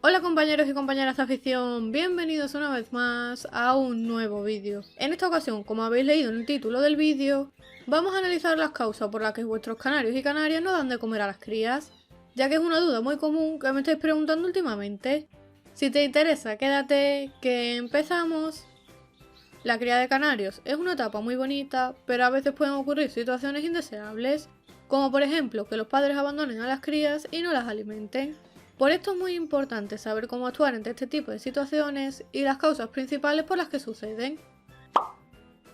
Hola compañeros y compañeras de afición, bienvenidos una vez más a un nuevo vídeo. En esta ocasión, como habéis leído en el título del vídeo, vamos a analizar las causas por las que vuestros canarios y canarias no dan de comer a las crías, ya que es una duda muy común que me estáis preguntando últimamente. Si te interesa, quédate, que empezamos. La cría de canarios es una etapa muy bonita, pero a veces pueden ocurrir situaciones indeseables, como por ejemplo que los padres abandonen a las crías y no las alimenten. Por esto es muy importante saber cómo actuar ante este tipo de situaciones y las causas principales por las que suceden.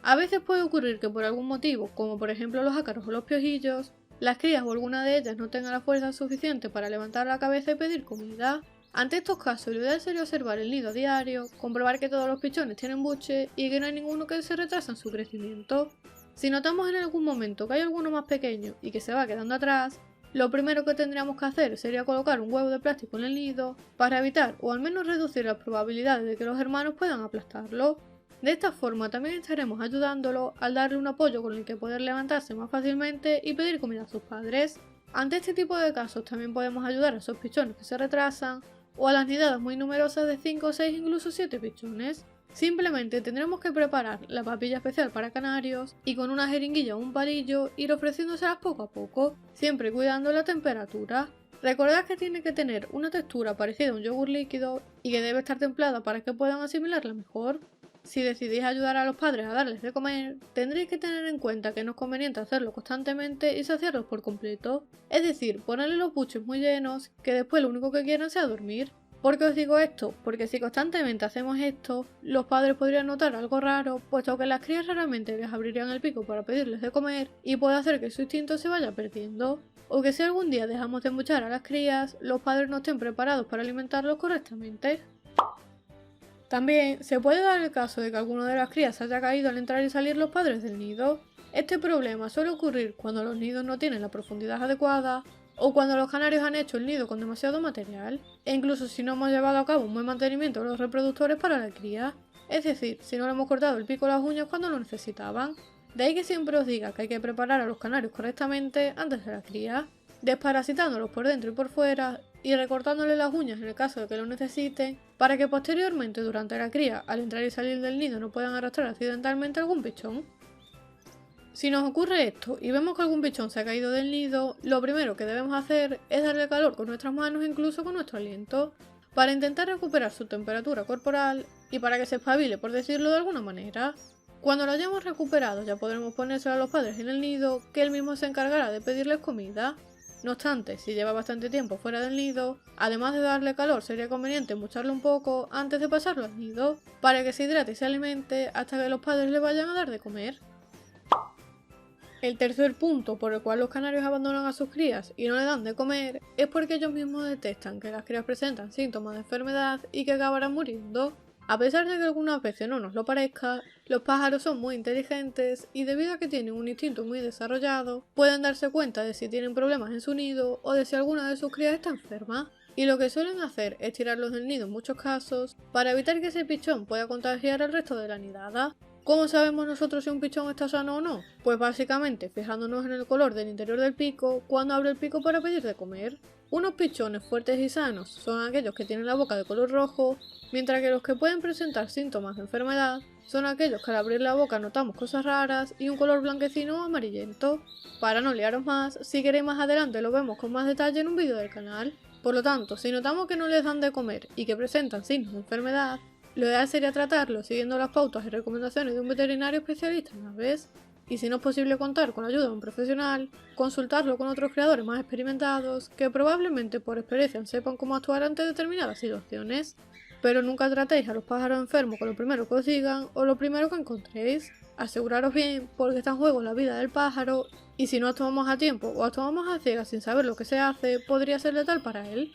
A veces puede ocurrir que por algún motivo, como por ejemplo los ácaros o los piojillos, las crías o alguna de ellas no tengan la fuerza suficiente para levantar la cabeza y pedir comida. Ante estos casos, lo ideal sería observar el nido a diario, comprobar que todos los pichones tienen buche y que no hay ninguno que se retrasa en su crecimiento. Si notamos en algún momento que hay alguno más pequeño y que se va quedando atrás, lo primero que tendríamos que hacer sería colocar un huevo de plástico en el nido para evitar o al menos reducir las probabilidades de que los hermanos puedan aplastarlo. De esta forma también estaremos ayudándolo al darle un apoyo con el que poder levantarse más fácilmente y pedir comida a sus padres. Ante este tipo de casos también podemos ayudar a esos pichones que se retrasan o a las nidadas muy numerosas de 5, 6, incluso 7 pichones. Simplemente tendremos que preparar la papilla especial para canarios y con una jeringuilla o un palillo ir ofreciéndoselas poco a poco, siempre cuidando la temperatura. Recordad que tiene que tener una textura parecida a un yogur líquido y que debe estar templada para que puedan asimilarla mejor. Si decidís ayudar a los padres a darles de comer, tendréis que tener en cuenta que no es conveniente hacerlo constantemente y saciarlos por completo, es decir, ponerle los buches muy llenos, que después lo único que quieran sea dormir. ¿Por qué os digo esto? Porque si constantemente hacemos esto, los padres podrían notar algo raro, puesto que las crías raramente les abrirían el pico para pedirles de comer y puede hacer que su instinto se vaya perdiendo. O que si algún día dejamos de embuchar a las crías, los padres no estén preparados para alimentarlos correctamente. También se puede dar el caso de que alguno de las crías haya caído al entrar y salir los padres del nido. Este problema suele ocurrir cuando los nidos no tienen la profundidad adecuada, o cuando los canarios han hecho el nido con demasiado material, e incluso si no hemos llevado a cabo un buen mantenimiento de los reproductores para la cría, es decir, si no le hemos cortado el pico o las uñas cuando lo necesitaban. De ahí que siempre os diga que hay que preparar a los canarios correctamente antes de la cría, desparasitándolos por dentro y por fuera y recortándoles las uñas en el caso de que lo necesiten, para que posteriormente durante la cría, al entrar y salir del nido, no puedan arrastrar accidentalmente algún pichón. Si nos ocurre esto y vemos que algún pichón se ha caído del nido, lo primero que debemos hacer es darle calor con nuestras manos e incluso con nuestro aliento, para intentar recuperar su temperatura corporal y para que se espabile, por decirlo de alguna manera. Cuando lo hayamos recuperado ya podremos ponérselo a los padres en el nido, que él mismo se encargará de pedirles comida. No obstante, si lleva bastante tiempo fuera del nido, además de darle calor sería conveniente embucharlo un poco antes de pasarlo al nido, para que se hidrate y se alimente hasta que los padres le vayan a dar de comer. El tercer punto por el cual los canarios abandonan a sus crías y no le dan de comer es porque ellos mismos detectan que las crías presentan síntomas de enfermedad y que acabarán muriendo. A pesar de que algunas veces no nos lo parezca, los pájaros son muy inteligentes y debido a que tienen un instinto muy desarrollado, pueden darse cuenta de si tienen problemas en su nido o de si alguna de sus crías está enferma. Y lo que suelen hacer es tirarlos del nido en muchos casos para evitar que ese pichón pueda contagiar al resto de la nidada. ¿Cómo sabemos nosotros si un pichón está sano o no? Pues básicamente fijándonos en el color del interior del pico cuando abre el pico para pedir de comer. Unos pichones fuertes y sanos son aquellos que tienen la boca de color rojo, mientras que los que pueden presentar síntomas de enfermedad son aquellos que al abrir la boca notamos cosas raras y un color blanquecino o amarillento. Para no liaros más, si queréis más adelante lo vemos con más detalle en un vídeo del canal. Por lo tanto, si notamos que no les dan de comer y que presentan signos de enfermedad, lo ideal sería tratarlo siguiendo las pautas y recomendaciones de un veterinario especialista en aves, y si no es posible contar con la ayuda de un profesional, consultarlo con otros criadores más experimentados que probablemente por experiencia sepan cómo actuar ante determinadas situaciones. Pero nunca tratéis a los pájaros enfermos con lo primero que os digan o lo primero que encontréis. Aseguraros bien porque está en juego la vida del pájaro y si no actuamos a tiempo o actuamos a ciegas sin saber lo que se hace, podría ser letal para él.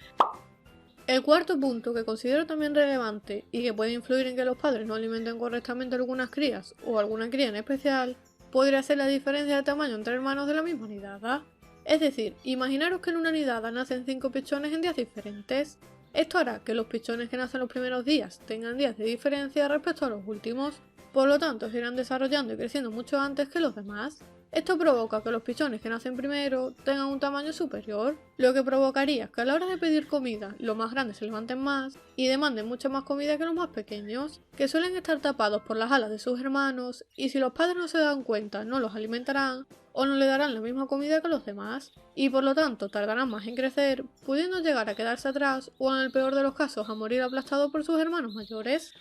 El cuarto punto que considero también relevante y que puede influir en que los padres no alimenten correctamente algunas crías o alguna cría en especial, podría ser la diferencia de tamaño entre hermanos de la misma nidada. Es decir, imaginaros que en una nidada nacen 5 pichones en días diferentes. Esto hará que los pichones que nacen los primeros días tengan días de diferencia respecto a los últimos, por lo tanto se irán desarrollando y creciendo mucho antes que los demás. Esto provoca que los pichones que nacen primero tengan un tamaño superior, lo que provocaría que a la hora de pedir comida los más grandes se levanten más y demanden mucha más comida que los más pequeños, que suelen estar tapados por las alas de sus hermanos y si los padres no se dan cuenta no los alimentarán o no le darán la misma comida que los demás, y por lo tanto tardarán más en crecer, pudiendo llegar a quedarse atrás o en el peor de los casos a morir aplastados por sus hermanos mayores.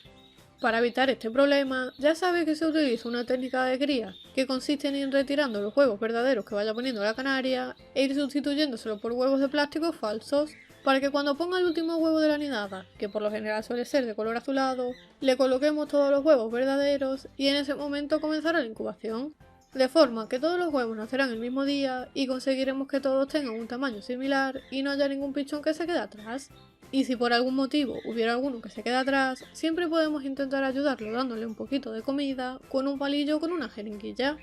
Para evitar este problema, ya sabéis que se utiliza una técnica de cría que consiste en ir retirando los huevos verdaderos que vaya poniendo la canaria e ir sustituyéndoselo por huevos de plástico falsos para que cuando ponga el último huevo de la nidada, que por lo general suele ser de color azulado, le coloquemos todos los huevos verdaderos y en ese momento comenzará la incubación. De forma que todos los huevos nacerán el mismo día y conseguiremos que todos tengan un tamaño similar y no haya ningún pichón que se quede atrás. Y si por algún motivo hubiera alguno que se quede atrás, siempre podemos intentar ayudarlo dándole un poquito de comida, con un palillo o con una jeringuilla.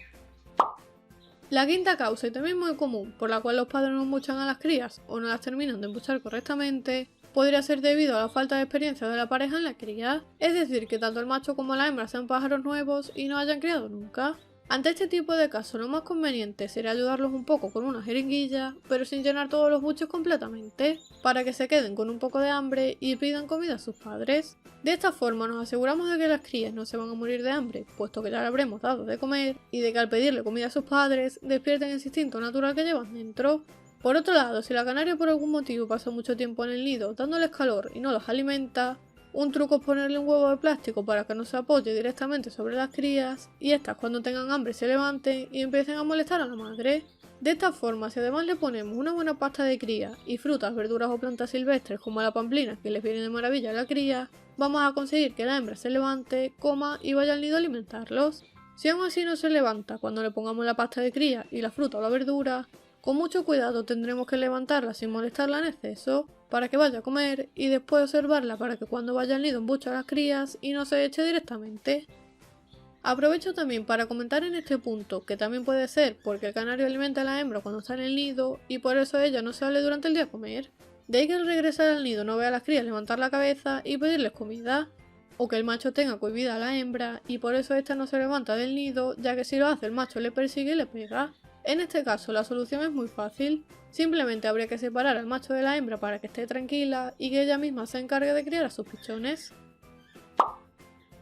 La quinta causa, y también muy común, por la cual los padres no embuchan a las crías o no las terminan de embuchar correctamente, podría ser debido a la falta de experiencia de la pareja en la cría, es decir, que tanto el macho como la hembra sean pájaros nuevos y no hayan criado nunca. Ante este tipo de casos lo más conveniente sería ayudarlos un poco con una jeringuilla, pero sin llenar todos los buches completamente, para que se queden con un poco de hambre y pidan comida a sus padres. De esta forma nos aseguramos de que las crías no se van a morir de hambre, puesto que ya le habremos dado de comer, y de que al pedirle comida a sus padres despierten el instinto natural que llevan dentro. Por otro lado, si la canaria por algún motivo pasa mucho tiempo en el nido dándoles calor y no los alimenta, un truco es ponerle un huevo de plástico para que no se apoye directamente sobre las crías y estas cuando tengan hambre se levanten y empiecen a molestar a la madre. De esta forma, si además le ponemos una buena pasta de cría y frutas, verduras o plantas silvestres como la pamplina que les viene de maravilla a la cría, vamos a conseguir que la hembra se levante, coma y vaya al nido a alimentarlos. Si aún así no se levanta cuando le pongamos la pasta de cría y la fruta o la verdura, con mucho cuidado tendremos que levantarla sin molestarla en exceso, para que vaya a comer y después observarla para que cuando vaya al nido embuche a las crías y no se eche directamente. Aprovecho también para comentar en este punto que también puede ser porque el canario alimenta a la hembra cuando está en el nido y por eso ella no sale durante el día a comer. De ahí que al regresar al nido no vea a las crías levantar la cabeza y pedirles comida. O que el macho tenga cohibida a la hembra y por eso ésta no se levanta del nido, ya que si lo hace el macho le persigue y le pega. En este caso la solución es muy fácil, simplemente habría que separar al macho de la hembra para que esté tranquila y que ella misma se encargue de criar a sus pichones.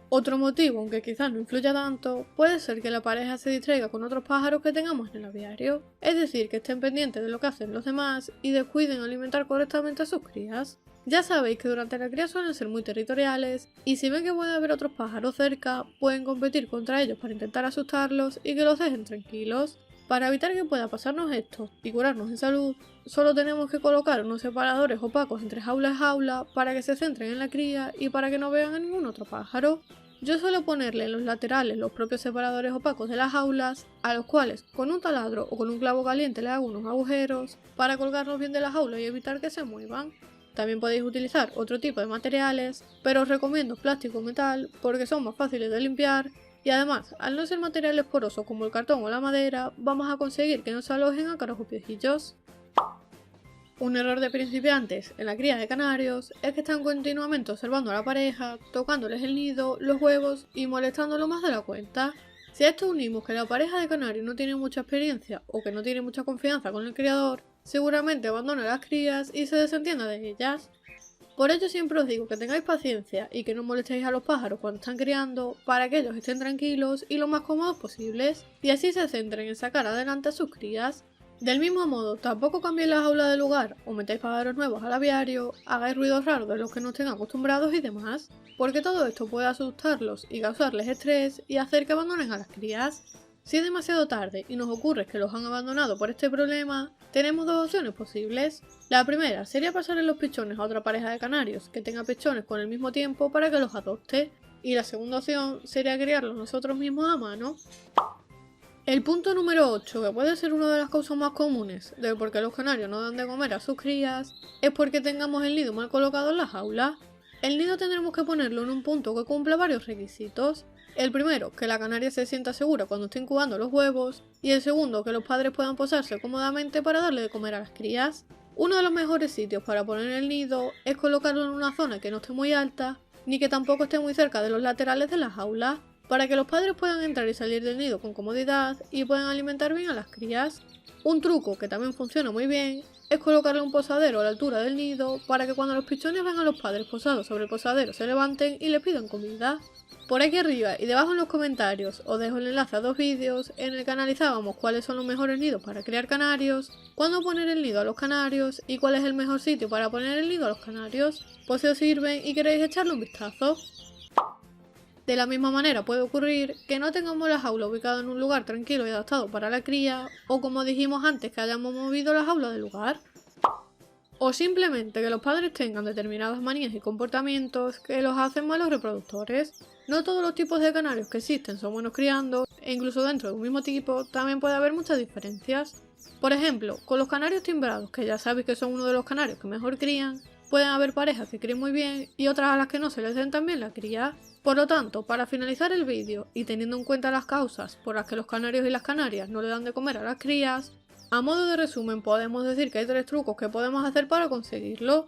Otro motivo, aunque quizás no influya tanto, puede ser que la pareja se distraiga con otros pájaros que tengamos en el aviario, es decir, que estén pendientes de lo que hacen los demás y descuiden alimentar correctamente a sus crías. Ya sabéis que durante la cría suelen ser muy territoriales y si ven que puede haber otros pájaros cerca, pueden competir contra ellos para intentar asustarlos y que los dejen tranquilos. Para evitar que pueda pasarnos esto y curarnos en salud, solo tenemos que colocar unos separadores opacos entre jaula y jaula para que se centren en la cría y para que no vean a ningún otro pájaro. Yo suelo ponerle en los laterales los propios separadores opacos de las jaulas, a los cuales con un taladro o con un clavo caliente le hago unos agujeros para colgarlos bien de la jaula y evitar que se muevan. También podéis utilizar otro tipo de materiales, pero os recomiendo plástico o metal porque son más fáciles de limpiar. Y además, al no ser materiales porosos como el cartón o la madera, vamos a conseguir que no se alojen ácaros o piojillos. Un error de principiantes en la cría de canarios es que están continuamente observando a la pareja, tocándoles el nido, los huevos y molestándolo más de la cuenta. Si a esto unimos que la pareja de canarios no tiene mucha experiencia o que no tiene mucha confianza con el criador, seguramente abandona las crías y se desentienda de ellas. Por ello siempre os digo que tengáis paciencia y que no molestéis a los pájaros cuando están criando para que ellos estén tranquilos y lo más cómodos posibles y así se centren en sacar adelante a sus crías. Del mismo modo, tampoco cambiéis la jaula de lugar o metáis pájaros nuevos al aviario, hagáis ruidos raros de los que no estén acostumbrados y demás, porque todo esto puede asustarlos y causarles estrés y hacer que abandonen a las crías. Si es demasiado tarde y nos ocurre que los han abandonado por este problema, tenemos dos opciones posibles. La primera sería pasarle los pichones a otra pareja de canarios que tenga pichones con el mismo tiempo para que los adopte, y la segunda opción sería criarlos nosotros mismos a mano. El punto número 8, que puede ser una de las causas más comunes de por qué los canarios no dan de comer a sus crías, es porque tengamos el nido mal colocado en la jaula. El nido tendremos que ponerlo en un punto que cumpla varios requisitos. El primero, que la canaria se sienta segura cuando esté incubando los huevos, y el segundo, que los padres puedan posarse cómodamente para darle de comer a las crías. Uno de los mejores sitios para poner el nido es colocarlo en una zona que no esté muy alta, ni que tampoco esté muy cerca de los laterales de la jaula. para que los padres puedan entrar y salir del nido con comodidad y puedan alimentar bien a las crías. Un truco que también funciona muy bien es colocarle un posadero a la altura del nido para que cuando los pichones vean a los padres posados sobre el posadero se levanten y les pidan comida. Por aquí arriba y debajo en los comentarios os dejo el enlace a 2 vídeos en el que analizábamos cuáles son los mejores nidos para criar canarios, cuándo poner el nido a los canarios y cuál es el mejor sitio para poner el nido a los canarios, pues si os sirven y queréis echarle un vistazo. De la misma manera puede ocurrir que no tengamos la jaula ubicada en un lugar tranquilo y adaptado para la cría, o como dijimos antes que hayamos movido la jaula del lugar. O simplemente que los padres tengan determinadas manías y comportamientos que los hacen malos reproductores. No todos los tipos de canarios que existen son buenos criando, e incluso dentro de un mismo tipo también puede haber muchas diferencias. Por ejemplo, con los canarios timbrados, que ya sabéis que son uno de los canarios que mejor crían, pueden haber parejas que críen muy bien y otras a las que no se les den tan bien la cría. Por lo tanto, para finalizar el vídeo y teniendo en cuenta las causas por las que los canarios y las canarias no le dan de comer a las crías, a modo de resumen podemos decir que hay 3 trucos que podemos hacer para conseguirlo.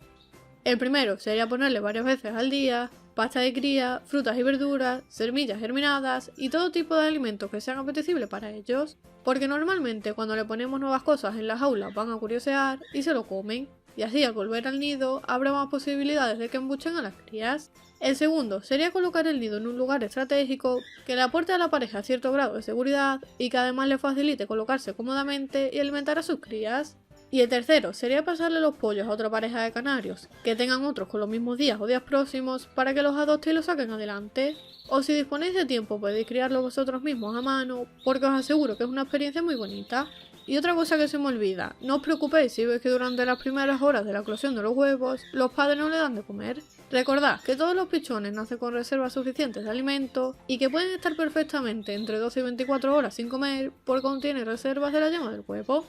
El primero sería ponerle varias veces al día pasta de cría, frutas y verduras, semillas germinadas y todo tipo de alimentos que sean apetecibles para ellos, porque normalmente cuando le ponemos nuevas cosas en la jaula van a curiosear y se lo comen, y así al volver al nido habrá más posibilidades de que embuchen a las crías. El segundo sería colocar el nido en un lugar estratégico que le aporte a la pareja cierto grado de seguridad y que además le facilite colocarse cómodamente y alimentar a sus crías. Y el tercero sería pasarle los pollos a otra pareja de canarios, que tengan otros con los mismos días o días próximos para que los adopten y los saquen adelante. O si disponéis de tiempo podéis criarlos vosotros mismos a mano, porque os aseguro que es una experiencia muy bonita. Y otra cosa que se me olvida, no os preocupéis si veis que durante las primeras horas de la eclosión de los huevos, los padres no le dan de comer. Recordad que todos los pichones nacen con reservas suficientes de alimento y que pueden estar perfectamente entre 12 y 24 horas sin comer porque contienen reservas de la yema del huevo.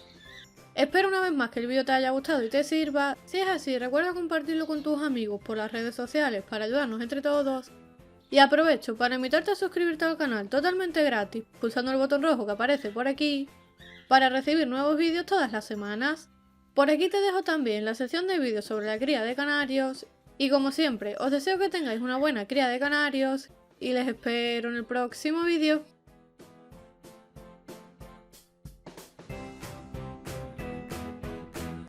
Espero una vez más que el vídeo te haya gustado y te sirva. Si es así, recuerda compartirlo con tus amigos por las redes sociales para ayudarnos entre todos. Y aprovecho para invitarte a suscribirte al canal totalmente gratis, pulsando el botón rojo que aparece por aquí, para recibir nuevos vídeos todas las semanas. Por aquí te dejo también la sección de vídeos sobre la cría de canarios, y como siempre, os deseo que tengáis una buena cría de canarios, y les espero en el próximo vídeo.